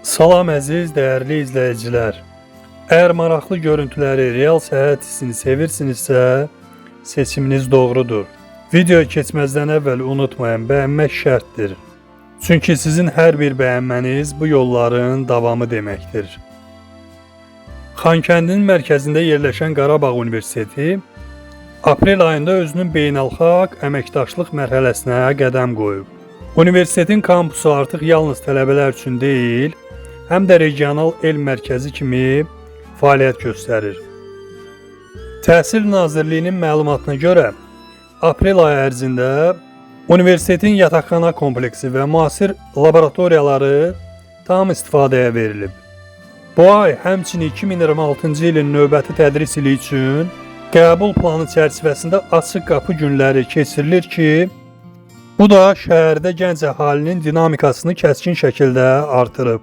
Salam əziz, dəyərli izləyicilər. Əgər maraqlı görüntüləri, real səyahət hissini sevirsinizsə, seçiminiz doğrudur. Videoya keçməzdən əvvəl unutmayın, bəyənmək şərtdir. Çünki sizin hər bir bəyənməniz bu yolların davamı deməkdir. Xankəndinin mərkəzində yerləşən Qarabağ Universiteti aprel ayında özünün beynəlxalq əməkdaşlıq mərhələsinə qədəm qoyub. Universitetin kampusu artıq yalnız tələbələr üçün deyil, həm də regional elm mərkəzi kimi fəaliyyət göstərir. Təhsil Nazirliyinin məlumatına görə, aprel ayı ərzində universitetin yataqxana kompleksi və müasir laboratoriyaları tam istifadəyə verilib. Bu ay həmçinin 2026-cı ilin növbəti tədris ili üçün qəbul planı çərçivəsində açıq qapı günləri keçirilir ki, bu da şəhərdə gənc əhalinin dinamikasını kəskin şəkildə artırıb.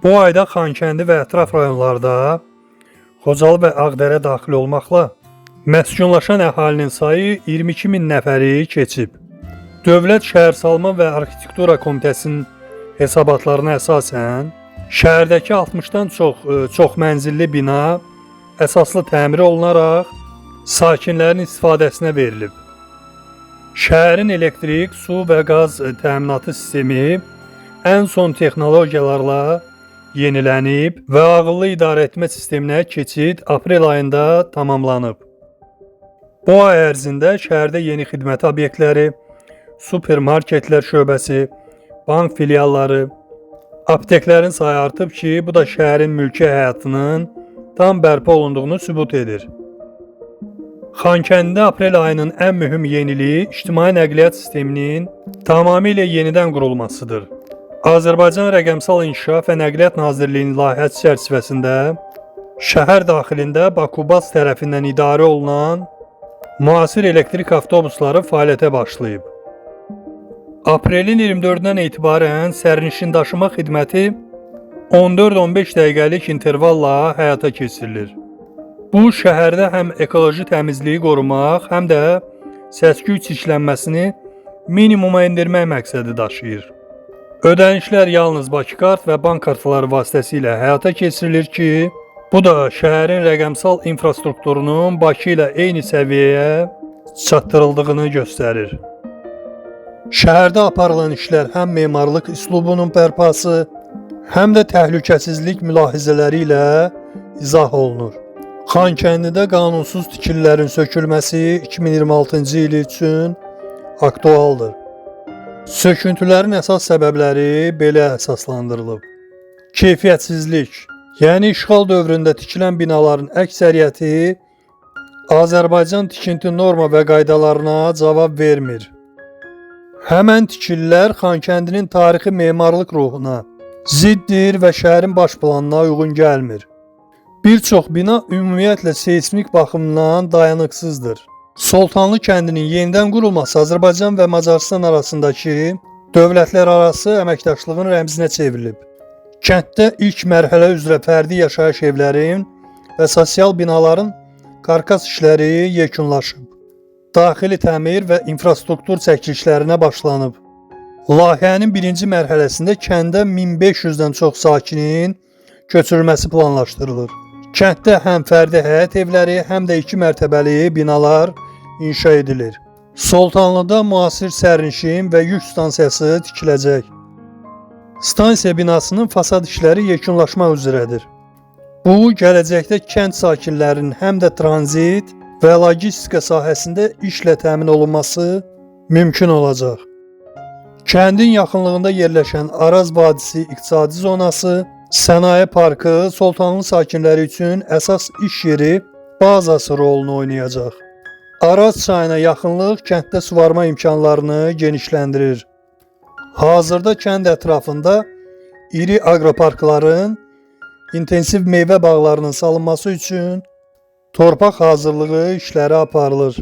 Bu ayda Xankəndi və ətraf rayonlarda Xocalı və Ağdərə daxil olmaqla məskunlaşan əhalinin sayı 22 min nəfəri keçib. Dövlət Şəhərsalma və Arxitektura Komitəsinin hesabatlarına əsasən, şəhərdəki 60-dan çox mənzilli bina əsaslı təmir olunaraq sakinlərin istifadəsinə verilib. Şəhərin elektrik, su və qaz təminatı sistemi ən son texnologiyalarla yenilənib və ağıllı idarə etmə sisteminə keçid aprel ayında tamamlanıb. Bu ay ərzində şəhərdə yeni xidmət obyektləri, supermarketlər şöbəsi, bank filialları, apteklərin sayı artıb ki, bu da şəhərin mülki həyatının tam bərpa olunduğunu sübut edir. Xankəndidə aprel ayının ən mühüm yeniliyi ictimai nəqliyyat sisteminin tamamilə yenidən qurulmasıdır. Azərbaycan Rəqəmsal İnkişaf və Nəqliyyat Nazirliyinin layihəsi çərçivəsində şəhər daxilində Bakubas tərəfindən idarə olunan müasir elektrik avtobusları fəaliyyətə başlayıb. Aprelin 24-dən etibarən sərnişin daşıma xidməti 14-15 dəqiqəlik intervalla həyata keçirilir. Bu, şəhərdə həm ekoloji təmizliyi qorumaq, həm də səs-küy çirklənməsini minimuma endirmək məqsədi daşıyır. Ödənişlər yalnız Bakikart və bank kartları vasitəsilə həyata keçirilir ki, bu da şəhərin rəqəmsal infrastrukturunun Bakı ilə eyni səviyyəyə çatdırıldığını göstərir. Şəhərdə aparılan işlər həm memarlıq üslubunun bərpası, həm də təhlükəsizlik mülahizələri ilə izah olunur. Xankəndidə qanunsuz tikililərin sökülməsi 2026-cı il üçün aktualdır. Söküntülərin əsas səbəbləri belə əsaslandırılıb. Keyfiyyətsizlik, yəni işğal dövründə tikilən binaların əksəriyyəti Azərbaycan tikinti norma və qaydalarına cavab vermir. Həmən tikililər Xankəndinin tarixi memarlıq ruhuna ziddir və şəhərin baş planına uyğun gəlmir. Bir çox bina ümumiyyətlə seismik baxımdan dayanıqsızdır. Soltanlı kəndinin yenidən qurulması Azərbaycan və Macarıstan arasındakı dövlətlərarası əməkdaşlığın rəmzinə çevrilib. Kənddə ilk mərhələ üzrə fərdi yaşayış evlərin və sosial binaların karkas işləri yekunlaşıb. Daxili təmir və infrastruktur çəkilişlərinə başlanıb. Layihənin birinci mərhələsində kəndə 1500-dən çox sakinin köçürülməsi planlaşdırılır. Kənddə həm fərdi həyət evləri, həm də 2 mərtəbəli binalar inşa edilir. Soltanlıda müasir sərnişin və yük stansiyası tikiləcək. Stansiya binasının fasad işləri yekunlaşmaq üzrədir. Bu, gələcəkdə kənd sakinlərinin həm də tranzit və logistika sahəsində işlə təmin olunması mümkün olacaq. Kəndin yaxınlığında yerləşən Araz Vadisi İqtisadi Zonası, Sənaye Parkı Soltanlı sakinləri üçün əsas iş yeri bazası rolunu oynayacaq. Araz çayına yaxınlıq kənddə suvarma imkanlarını genişləndirir. Hazırda kənd ətrafında iri aqroparkların, intensiv meyvə bağlarının salınması üçün torpaq hazırlığı işləri aparılır.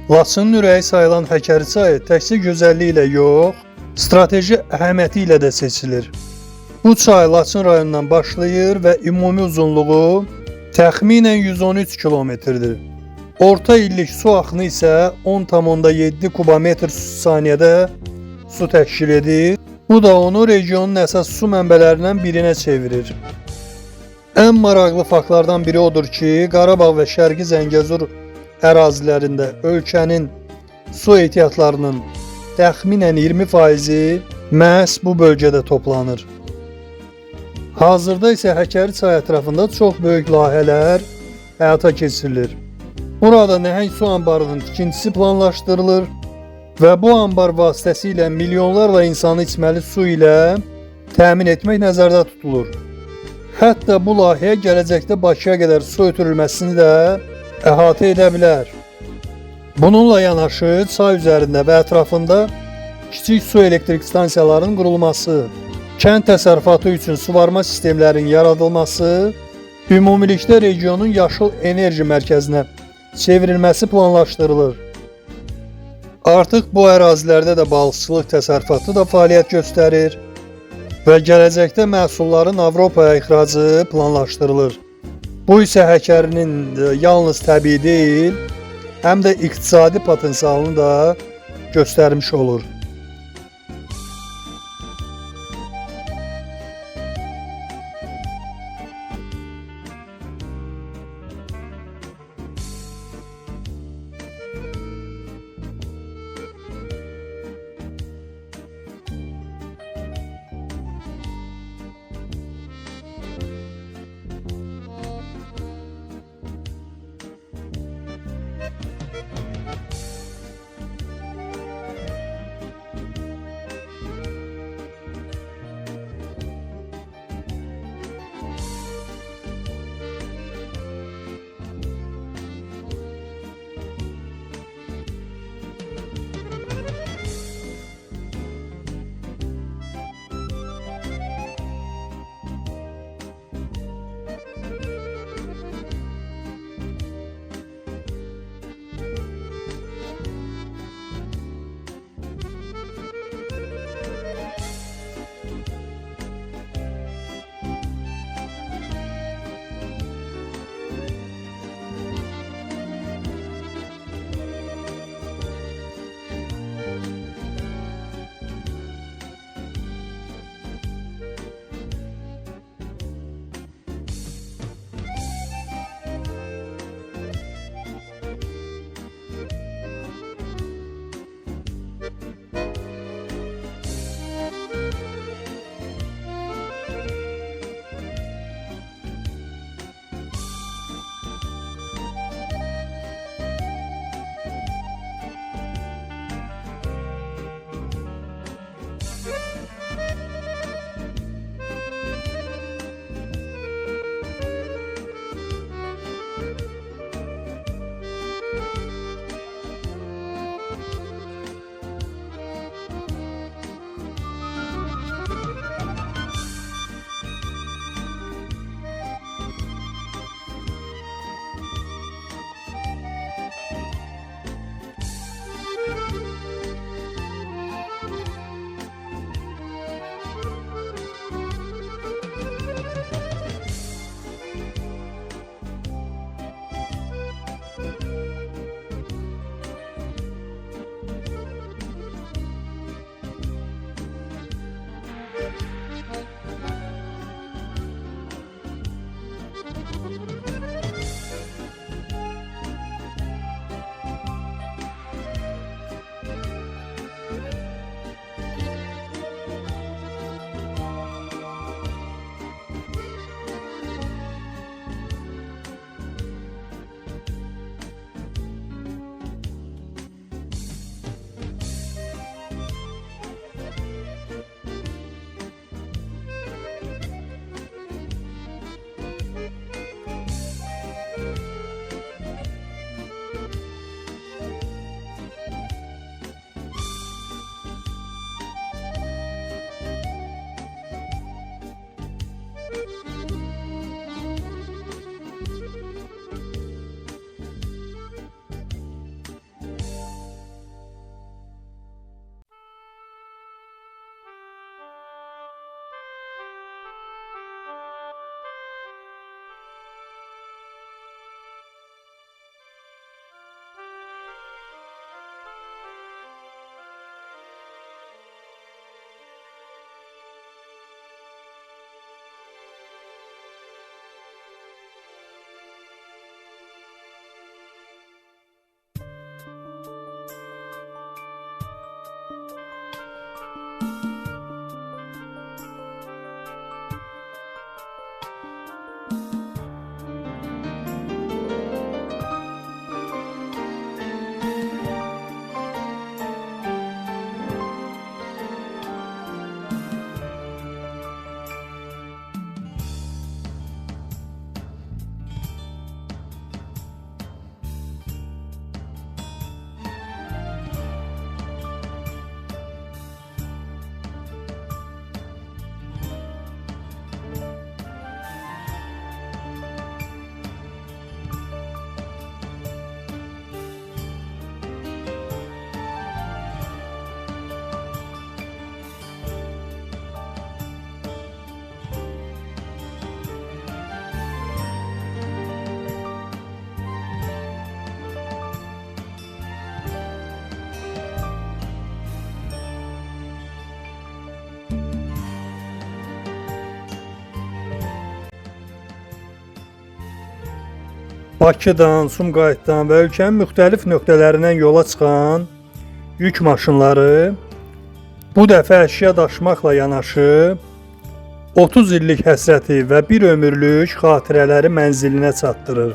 Laçının ürəyi sayılan Həkəri çayı təkcə gözəlliyi ilə yox, strateji əhəmiyyəti ilə də seçilir. Bu çay Laçın rayonundan başlayır və ümumi uzunluğu təxminən 113 kilometrdir. Orta illik su axını isə 10,7 kubometr saniyədə su təşkil edir. Bu da onu regionun əsas su mənbələrindən birinə çevirir. Ən maraqlı faktlardan biri odur ki, Qarabağ və Şərqi Zəngəzur ərazilərində ölkənin su ehtiyatlarının təxminən 20%-i məhz bu bölgədə toplanır. Hazırda isə Həkəri çayı ətrafında çox böyük layihələr həyata keçirilir. Burada nəhəng su anbarının tikintisi planlaşdırılır və bu anbar vasitəsilə milyonlarla insanı içməli su ilə təmin etmək nəzərdə tutulur. Hətta bu layihə gələcəkdə Bakıya qədər su ötürülməsini də əhatə edə bilər. Bununla yanaşı çay üzərində və ətrafında kiçik su elektrik stansiyalarının qurulması, kənd təsərrüfatı üçün suvarma sistemlərinin yaradılması, ümumilikdə regionun yaşıl enerji mərkəzinə çevrilməsi planlaşdırılır. Artıq bu ərazilərdə də balıqçılıq təsərrüfatı da fəaliyyət göstərir və gələcəkdə məhsulların Avropaya ixracı planlaşdırılır. Bu isə Həkərinin yalnız təbii deyil, həm də iqtisadi potensialını da göstərmiş olur. Bakıdan, Sumqayıtdan və ölkənin müxtəlif nöqtələrindən yola çıxan yük maşınları bu dəfə əşya daşımaqla yanaşı 30 illik həsrəti və bir ömürlük xatirələri mənzilinə çatdırır.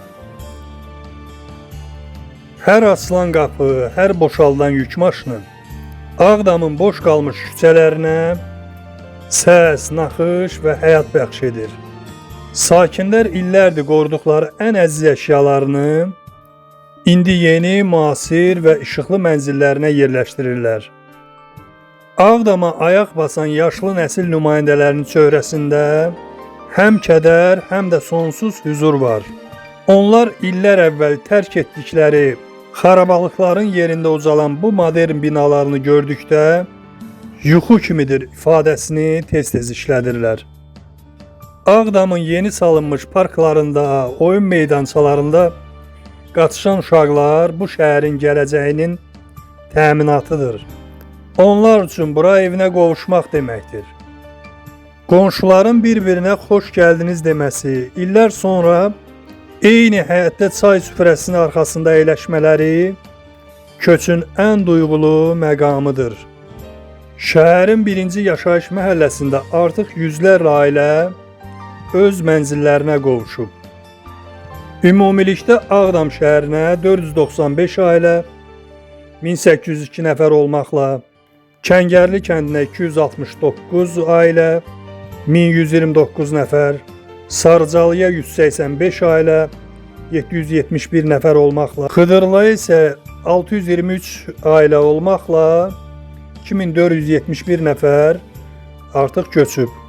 Hər açılan qapı, hər boşaldan yük maşını Ağdamın boş qalmış küçələrinə səs, naxış və həyat bəxş edir. Sakinlər illərdir qoruduqları ən əziz əşyalarını indi yeni, müasir və işıqlı mənzillərinə yerləşdirirlər. Ağdama ayaq basan yaşlı nəsil nümayəndələrinin çöhrəsində həm kədər, həm də sonsuz hüzur var. Onlar illər əvvəl tərk etdikləri xarabalıqların yerində ucalan bu modern binalarını gördükdə yuxu kimidir ifadəsini tez-tez işlədirlər. Ağdamın yeni salınmış parklarında, oyun meydançalarında qaçışan uşaqlar bu şəhərin gələcəyinin təminatıdır. Onlar üçün bura evinə qovuşmaq deməkdir. Qonşuların bir-birinə xoş gəldiniz deməsi, illər sonra eyni həyətdə çay süfrəsinin arxasında əyləşmələri köçün ən duyğulu məqamıdır. Şəhərin birinci yaşayış məhəlləsində artıq yüzlərlə ailə öz mənzillərinə qovuşub. Ümumilikdə Ağdam şəhərinə 495 ailə, 1802 nəfər olmaqla, Kəngərli kəndinə 269 ailə, 1129 nəfər, Sarıcalıya 185 ailə, 771 nəfər olmaqla, Xıdırlıya isə 623 ailə olmaqla 2471 nəfər artıq köçüb.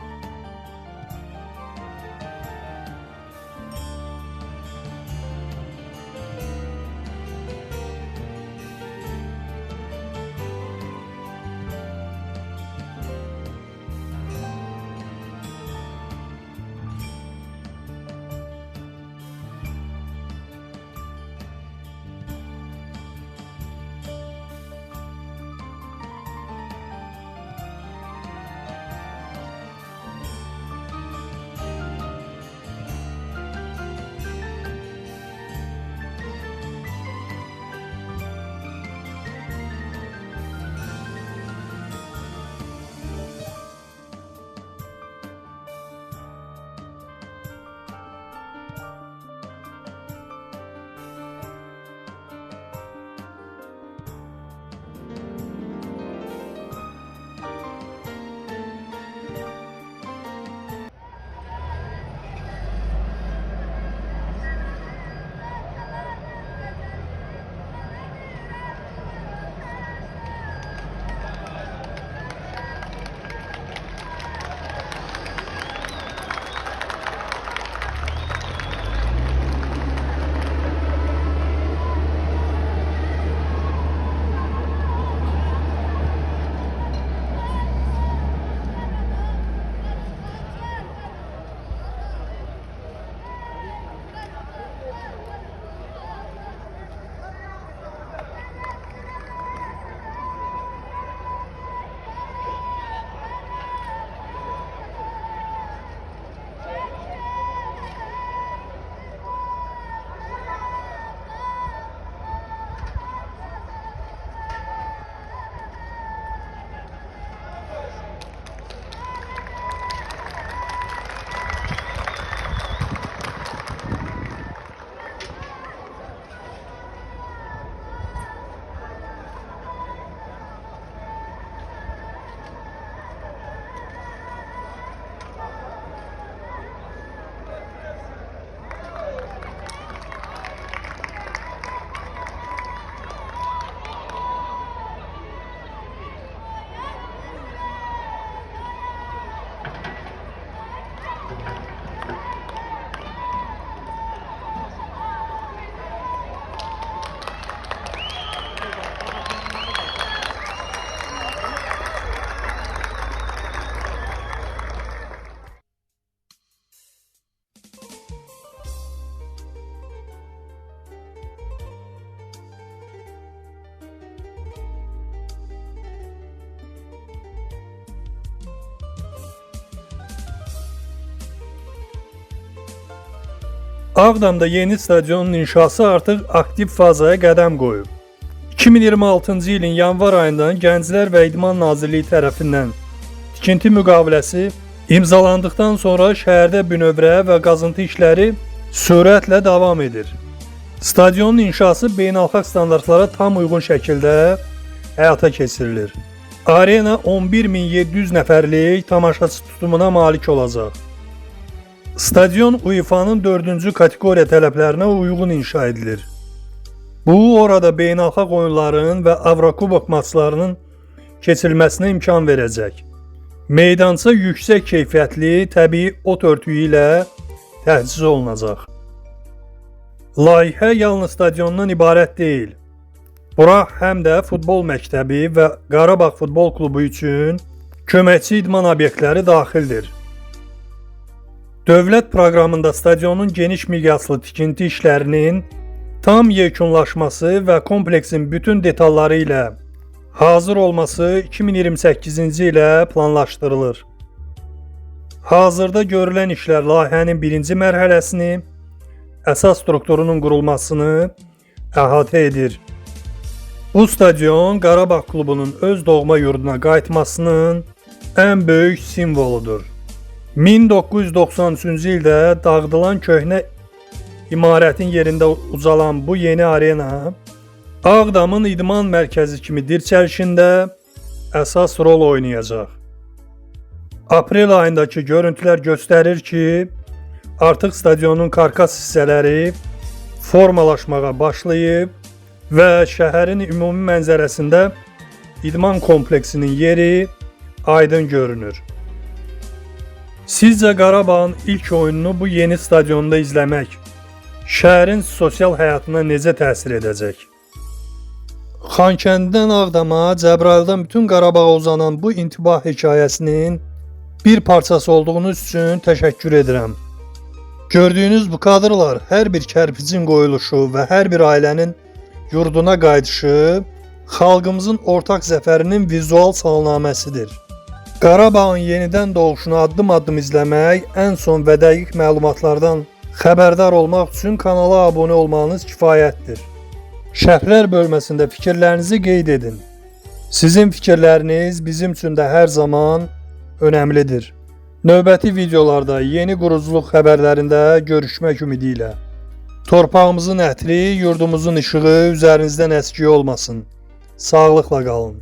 Ağdamda yeni stadionun inşası artıq aktiv fazaya qədəm qoyub. 2026-cı ilin yanvar ayından Gənclər və İdman Nazirliyi tərəfindən tikinti müqaviləsi imzalandıqdan sonra şəhərdə bünövrə və qazıntı işləri sürətlə davam edir. Stadionun inşası beynəlxalq standartlara tam uyğun şəkildə həyata keçirilir. Arena 11.700 nəfərlik tamaşaçı tutumuna malik olacaq. Stadion UEFA'nın 4-cü kateqoriya tələblərinə uyğun inşa edilir. Bu, orada beynəlxalq oyunların və Avrokubok maçlarının keçirilməsinə imkan verəcək. Meydança yüksək keyfiyyətli təbii ot örtüyü ilə təchiz olunacaq. Layihə yalnız stadiondan ibarət deyil. Bura həm də futbol məktəbi və Qarabağ Futbol Klubu üçün köməkçi idman obyektləri daxildir. Dövlət proqramında stadionun geniş miqyaslı tikinti işlərinin tam yekunlaşması və kompleksin bütün detalları ilə hazır olması 2028-ci ilə planlaşdırılır. Hazırda görülən işlər layihənin birinci mərhələsini, əsas strukturunun qurulmasını əhatə edir. Bu stadion Qarabağ klubunun öz doğma yurduna qayıtmasının ən böyük simvoludur. 1993-cü ildə dağıdılan köhnə imarətin yerində ucalan bu yeni arena Ağdamın idman mərkəzi kimi dirçəlişində əsas rol oynayacaq. Aprel ayındakı görüntülər göstərir ki, artıq stadionun karkas hissələri formalaşmağa başlayıb və şəhərin ümumi mənzərəsində idman kompleksinin yeri aydın görünür. Sizcə Qarabağın ilk oyununu bu yeni stadionda izləmək şəhərin sosial həyatına necə təsir edəcək? Xankəndidən Ağdama, Cəbrayıldan bütün Qarabağa uzanan bu intibah hekayəsinin bir parçası olduğunuz üçün təşəkkür edirəm. Gördüyünüz bu kadrlar hər bir kərpicin qoyuluşu və hər bir ailənin yurduna qayıdışı xalqımızın ortaq zəfərinin vizual salnaməsidir. Qarabağın yenidən doğuşunu addım-addım izləmək, ən son və dəqiq məlumatlardan xəbərdar olmaq üçün kanala abunə olmanız kifayətdir. Şərhlər bölməsində fikirlərinizi qeyd edin. Sizin fikirləriniz bizim üçün də hər zaman önəmlidir. Növbəti videolarda yeni quruculuq xəbərlərində görüşmək ümidi ilə. Torpağımızın ətri, yurdumuzun işığı üzərinizdən əski olmasın. Sağlıqla qalın.